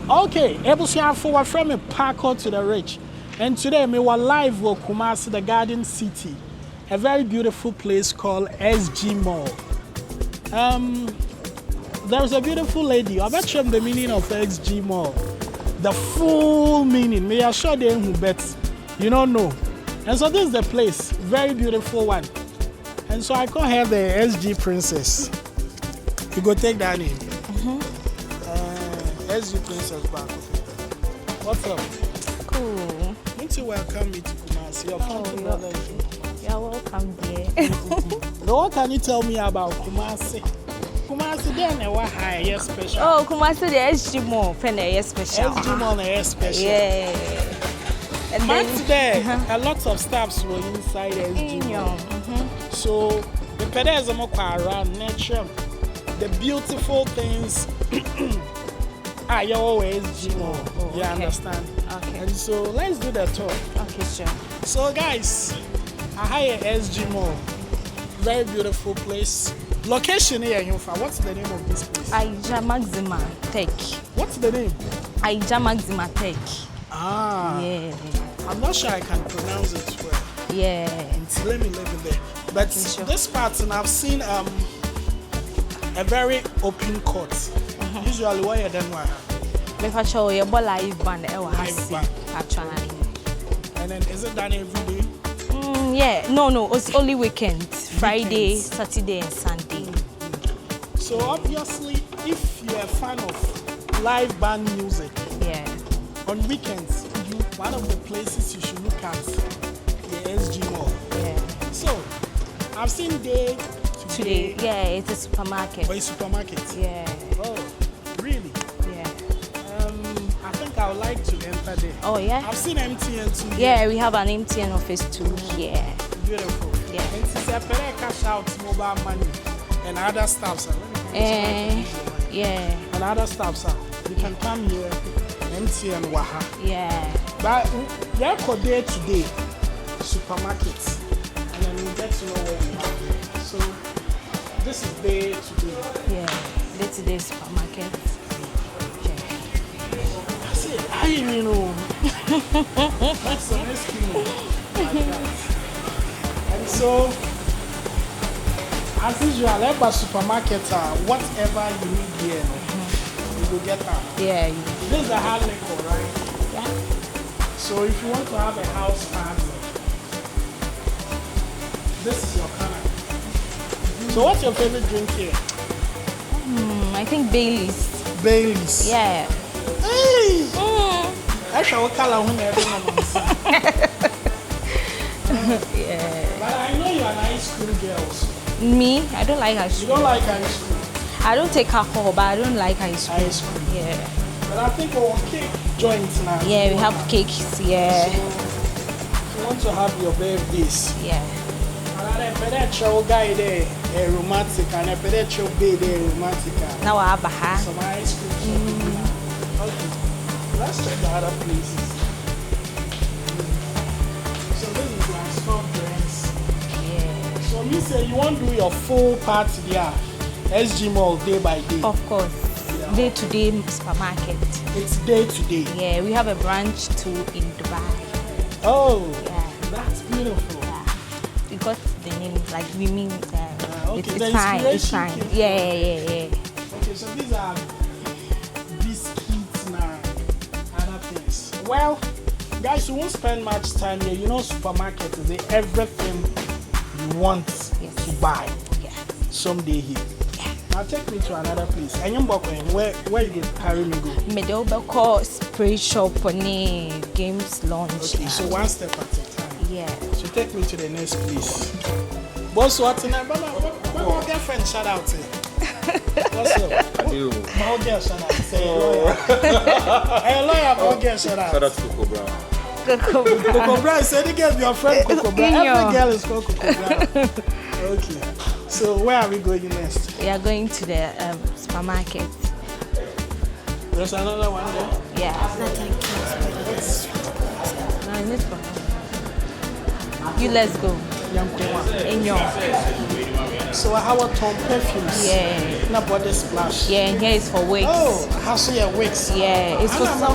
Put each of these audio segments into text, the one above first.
Okay, Ebusia for from a Parker to the rich. And today we were live with Kumasi, the Garden City. A very beautiful place called SG Mall. There's a beautiful lady. I bet you the meaning of SG Mall. The full meaning. May I show them who bets. You don't know. And so this is the place. Very beautiful one. And so I call her the SG Princess. You go take that name. SG Princess back. What's up? Cool. Need to welcome me to Kumasi. You're welcome there. What can you tell me about Kumasi? Kumasi then what high special? Oh, Kumasi the SG Mall, pen special. SG Mall special. Yeah. And then today, a lot of staffs were inside SG Mall. So the pedals are around nature, the beautiful things. You always SG Mall. You understand? Okay. And so let's do the tour. Okay, sure. So guys, I hire SG Mall. Very beautiful place. Location here, Yunfa. What's the name of this place? Aija Maxima Tech. What's the name? Aija Maxima Tech. Ah. Yeah. I'm not sure I can pronounce it well. Yeah. Let me leave it there. But sure. This part, and I've seen a very open court. Usually, why you don't want to? If I show you a live band, live band. Actually. And then is it done every day? Yeah. No. It's only weekends. Friday, Saturday, and Sunday. So obviously, if you're a fan of live band music, yeah, on weekends, one of the places you should look at the SG Mall. Yeah. So I've seen day today. Yeah, it's a supermarket. But a supermarket. Yeah. Oh, really? Yeah. I think I would like to enter there. Oh yeah. I've seen MTN too. Yeah, we have an MTN office too here. Beautiful. Yeah. And it's a cash out mobile money and other stuff. Yeah. And other stuff, sir. You can come here, MTN Waha. Yeah. But yeah, for day to day supermarkets, and then you get to know where we are here. So this is day to day. Yeah, day to day supermarket. I say, I know. That's the next thing. Like that. And so, as usual, every supermarket, whatever you need here, you will get that. Yeah. This is a hard liquor, right? Yeah. So if you want to have a house party, this is your corner. So what's your favorite drink here? I think Bailey's. Bailey's. Yeah. Hey! I shall color when everyone Yeah. But I know you're an ice cream girl. Me? I don't like ice cream. You don't like ice cream? I don't take alcohol, but I don't like ice cream. Ice cream. Yeah. But I think our cake joints now. Yeah, we have cakes. Yeah. So if you want to have your birthdays. Yeah. And I bet guy there a romantic and I bet your baby there romantic. Now I have a hat. Some ice cream. Okay. Let's check the other places. So this is like soft drinks. Yeah. So you say you want to do your full party there, SG Mall day by day. Of course. Yeah. Day to day supermarket. It's day to day. Yeah, we have a branch too in Dubai. Oh. Yeah. That's beautiful. Yeah. Because the name is like we mean okay. it's fine. It's fine. Yeah. Okay, so these are biscuits now, other things. Well, guys, you won't spend much time here. You know, supermarket is everything you want to buy. Yeah. Someday here. Yeah. Now take me to another place. And you where you get carry me go? Medobako spray shop on games launch. Okay, so one step at a time. Yeah. So take me to the next place. Boss, what's in there? My girlfriend shout out to you. What's up? I do. My girl shout out. Say lawyer. Hey, lawyer, my girl shout out. Shout out to Coco Brown. Coco Brown, say they get your friend Coco Brown. Every girl is called Coco Brown. Okay. So where are we going next? We are going to the supermarket. There's another one there? Yeah. No, let's go. You let's go. Yankuma. Enyo. So our Tom perfumes. Yeah. Na body splash. Yeah, and here is for wigs. Oh, how so your wigs? Yeah, it's for some.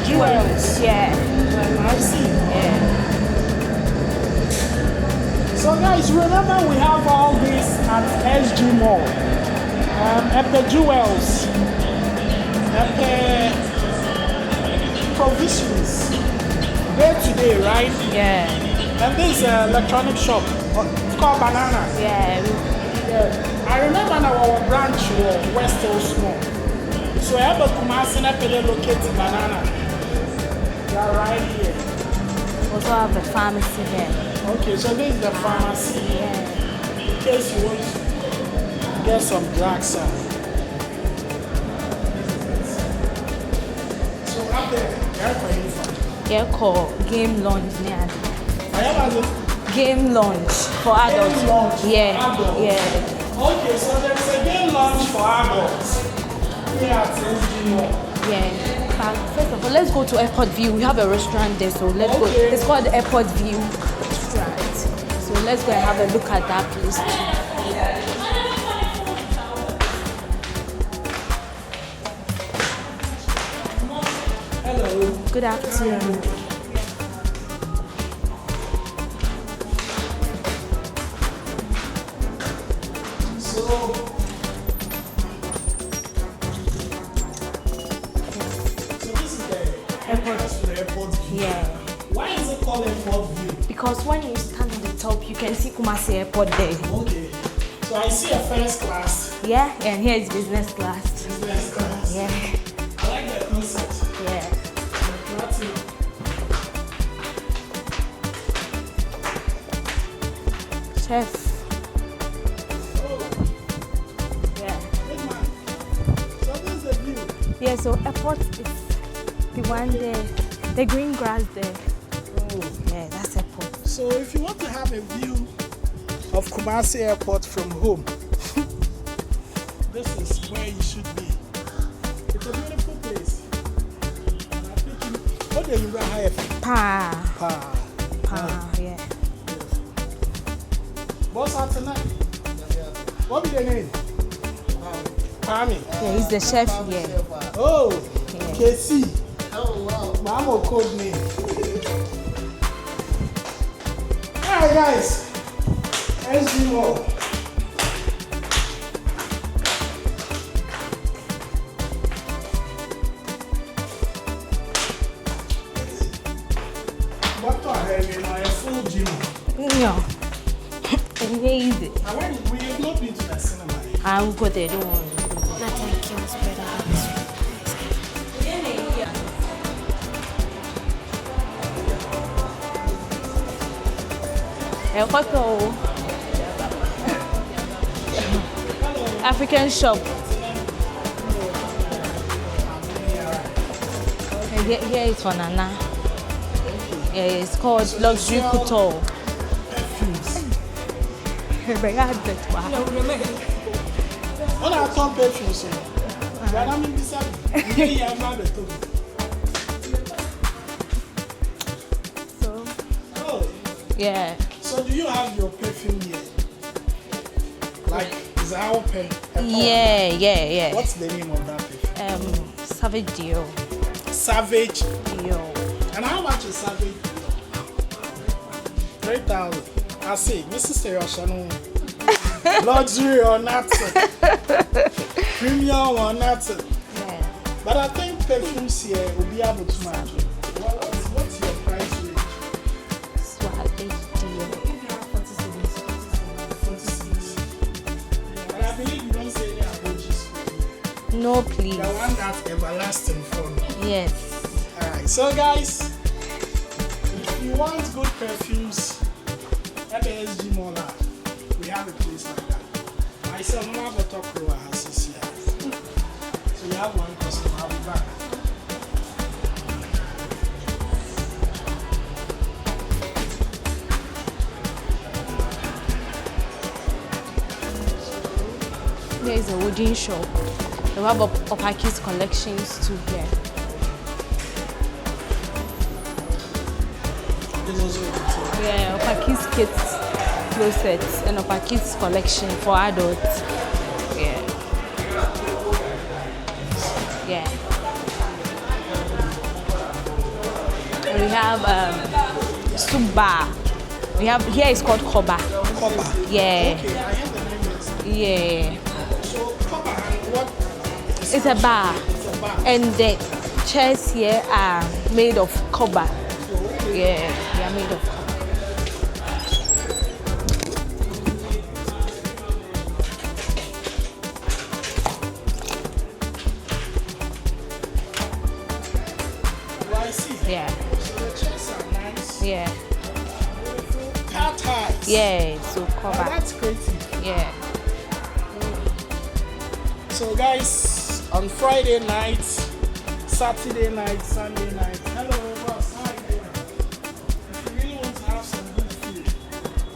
Jewels. Yeah. I see. Yeah. So guys, remember we have all this at SG Mall. At the Jewels. At the Provisions. Day to day, right? Yeah. And this is an electronic shop. It's called Banana. Yeah. I remember now our branch was West Osmo. So I have a Kumasi and located Banana. They are right here. Also have a pharmacy there. Okay, so this is the pharmacy. Yeah. In case you want to get some drugs. So up there, they're for infant. Yeah, called game launch near. I have a Game launch for adults. game launch for Yeah. adults. Yeah. Okay, so there's a game launch for adults. Here at SG Mall. Yeah. But first of all, let's go to Airport View. We have a restaurant there, so let's go. Okay. It's called Airport View Restaurant. So let's go and have a look at that place too. Hello. Good afternoon. So this is the entrance to the airport view. Yeah. Why is it called airport view? Because when you stand at the top, you can see Kumasi Airport there. Okay. So I see a first class, Yeah, and here is business class. business class. Yeah. I like the concept. Yeah. Latin. Chef. Oh, Yeah. big man. So this is the view. Yeah, so airport is the one there, the green grass there. Oh. Yeah, that's airport. So if you want to have a view of Kumasi Airport from home, this is where you should be. It's a beautiful place. And I think what do you hire for? Pa. Yeah. Boss out tonight. What be the name? Pami. Yeah, he's the chef here. Oh, Yeah. KC. Oh wow. Mama code name. Alright guys. SG Mall. What the hell, you know, a full gym. No. Easy. I went, we have not been to the cinema. I'm good there, don't worry. Nothing kills better than sweet. Airport African shop. And here is for Nana. Yeah, it's called Luxury Couture. When I turn perfumes, when I'm in this, I'm not the top. So, Oh, yeah. so do you have your perfume here? Like, is our pen? Yeah. What's the name of that perfume? Savage Dio. Savage. Dio. And how much is Savage? 3,000. I see, Mrs. Terashano. Luxury or not, premium or not. Yeah. But I think perfumes here will be able to match. What's your price range? Savage Dio. 46. But I believe you don't say any approaches. No, please. The one that's everlasting for me. Yes. Alright, so guys, if you want good perfumes, at the SG Mall, have a place like that. I said, no, have a talk to her. So you have one customer. I'll be back. There is a wooden shop. They have Opaki's collections too here. Yeah, Opaki's kids closets and Opaki's collection for adults. Yeah. Yeah. And we have soup bar. We have here it's called Koba. Copper. Yeah. Okay, I have the name is. Yeah. So, Copper, what? It's a bar. It's a bar. And the chairs here are made of copper. Yeah, they are made of copper. Well, I see. Yeah, So the chairs are nice. yeah, Car ties. yeah. So Oh, copper. that's creative. Yeah, So guys, on Friday night, Saturday night, Sunday night. Hello, boss. How are you doing? If you really want to have some good food,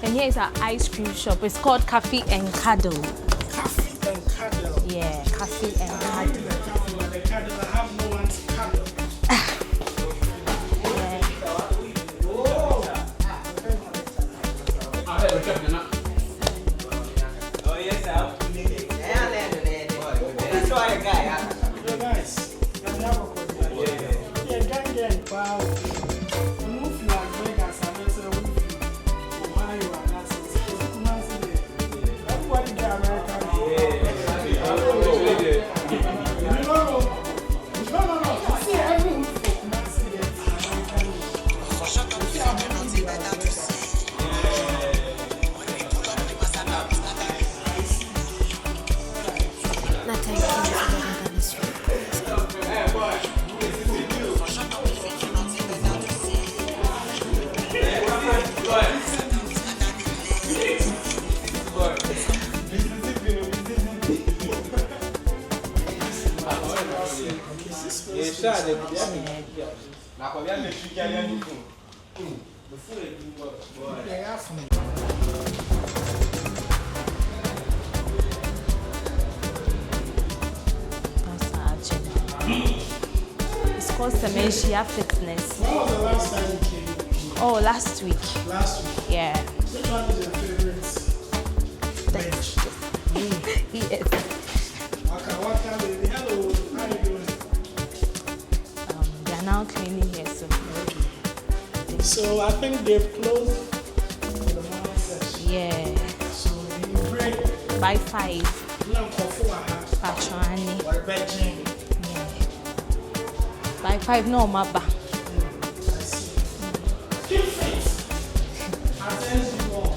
and here is our ice cream shop. It's called Coffee and Cuddle. coffee and cuddle. Yeah, Coffee and I Cuddle. like the coffee, but the cuddle, I have no one to cuddle. Yeah, guys. Can we have a coffee? Yeah, gang, wow. Move like Vegas, and then say, Ohio, and that's it. It's Kumasi there. Everybody get American. No. You see, everyone for Kumasi gets American. You see, I'm happy to be Nothing feels better than a sweet. Yeah, for me. That's our channel. It's called Sementia Fitness. When was the last time you came? Oh, last week. Last week. Yeah. Which one is your favorite bench? Yes. Waka, baby. Hello. How you doing? They are now cleaning here, so Okay. So I think they've closed for the morning session. yeah. So you break. By 5. Now, coffee, Patrani. or bedroom. Yeah. By 5, no, Maba. I see. Keep fit. Attend to more.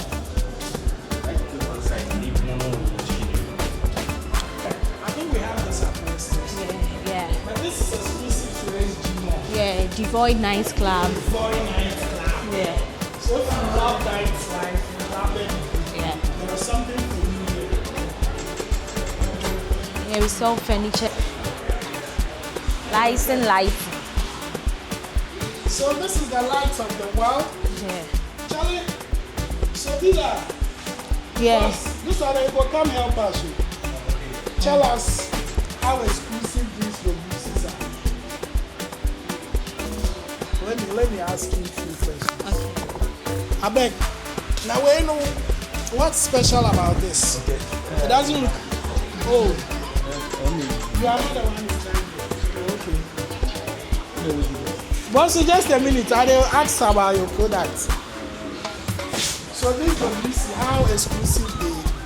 I think we have this at Western. Yeah. But this is exclusive to SG Mall. Yeah, Devoid Night Club. Before night club. Yeah. So if you love nightlife, you love it, Yeah. there is something for you here. Yeah, we sell furniture. Lights and lights. So this is the lights of the world. Yeah. Charlie, so these are, Yeah. these are the people, come help us. Tell us how exclusive these releases are. Let me ask you a few questions. Okay. I beg. Now we know what's special about this. Okay. It doesn't look old. You are not the one who's trying to. Okay. But so just a minute, I will ask about your products. So this WC, how exclusive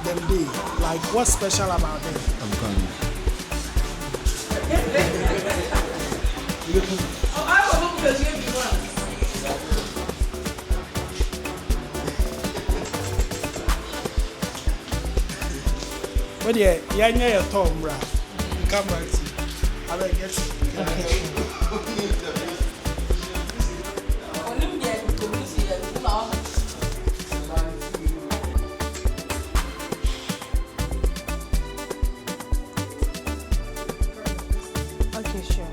them be? Like what's special about them? I'm coming. But yeah, you're Tom, bro. Come right here. I will get it. Okay, sure.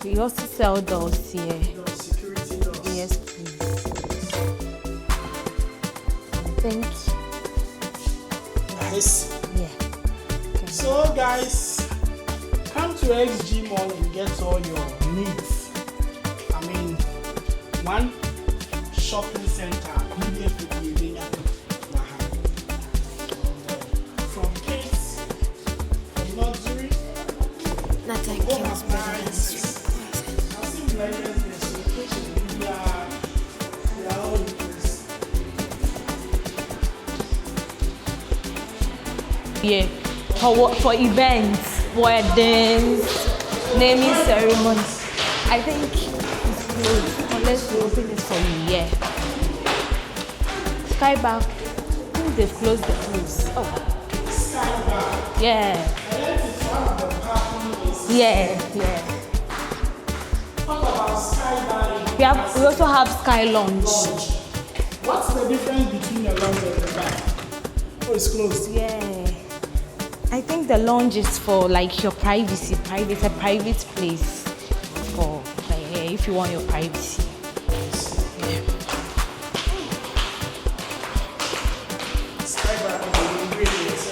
We also sell dolls here. Security doors. Yes, please. Thank Nice. you. Yeah. So guys, come to XG Mall and get all your needs. I mean, one shopping center. From kids, from nursery, Nothing kills better than sweet poison. I've seen blenders there, so they are all in place. Yeah. For events, weddings, naming ceremonies. I think it's closed unless we open it for you. Yeah. Skyback. I think they've closed the close. Oh. Yeah. Yeah. Talk about Sky Bar. We also have Sky Lounge. What's the difference between the lounge and the bar? Oh, it's closed. Yeah. I think the lounge is for like your privacy. It's a private place for like, if you want your privacy. Sky Bar is the ingredients.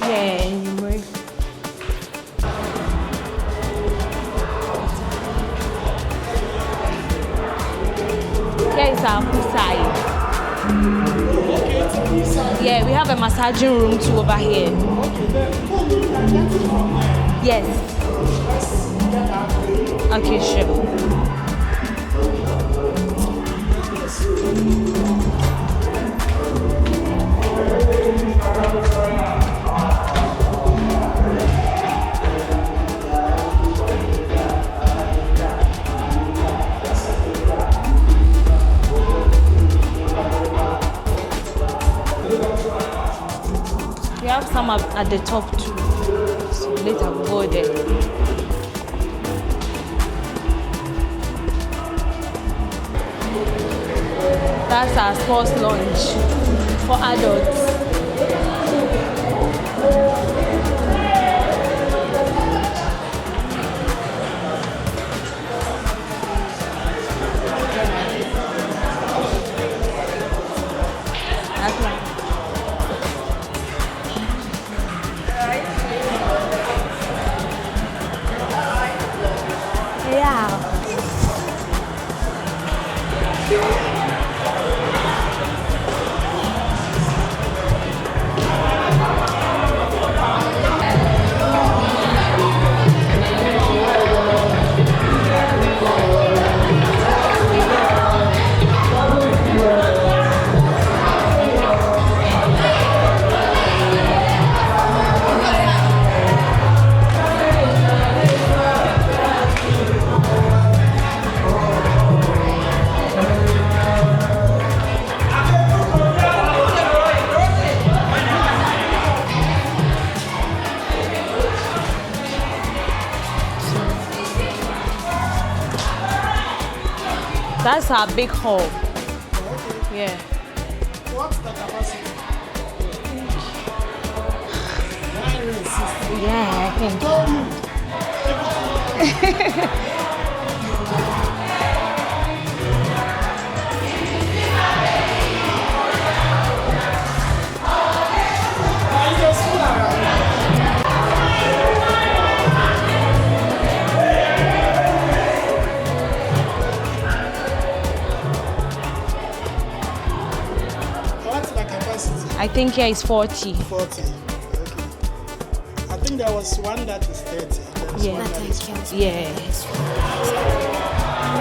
Yeah, and you will. Here is our poolside. Yeah, we have a massaging room too over here. Okay, then. Oh, you can get it from there. Yes. Let's get that. Okay, sure. We have some at the top too. So later we'll go there. That's our sports lounge for adults. That's right. Yeah. That's our big hall. Okay. Yeah. What's the capacity? 960. Yeah, I think. Told you. It's just full around. What's the capacity? I think here is 40. 40. Okay. I think there was one that is 30. There's Yeah. one that Nothing is kills Yeah. better than sweet poison.